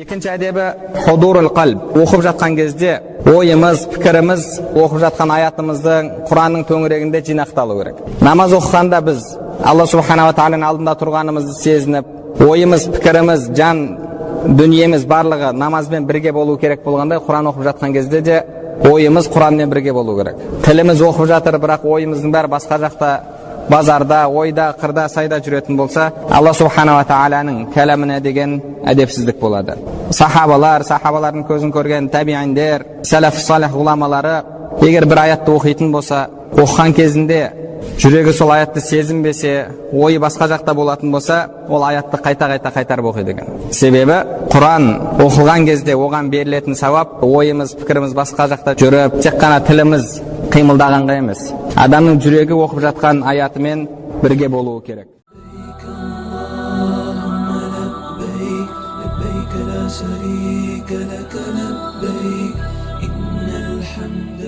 Екінші әдебі худурул қалб. Оқып жатқан кезде ойымыз, пікіріміз, оқып жатқан аятымыздың Құранның төңірегінде жинақталу керек. Намаз оқығанда біз Алла субханала тағаланың алдында тұрғанымызды сезініп, ойымыз, пікіріміз, жан дүниеміз барлығы намазбен бірге болу керек болғандай, Құран оқып жатқан кезде де ойымыз Құранмен бірге болу керек. Тіліміз оқып жатыр, бірақ ойымыздың бәрі басқа жақта, базарда, ойда, қырда, сайда жүретін болса, Алла субханала тағаланың кәләміне деген әдепсіздік болады. Сахабалардың көзін көрген табииндер, сәләф салих ғұламалары егер бір аятты оқитын болса, оқыған кезінде жүрегі сол аятты сезінбесе, ойы басқа жақта болатын болса, ол аятты қайта қайтарып оқиды екен. Себебі Құран оқылған кезде оған берілетін сауап, ойымыз, пікіріміз басқа жақта жүріп, тек қана тіліміз қимылдағанға емес, адамның жүрегі оқып жатқан аятымен бірге болуы керек. لا شريك لك لبيك إن الحمد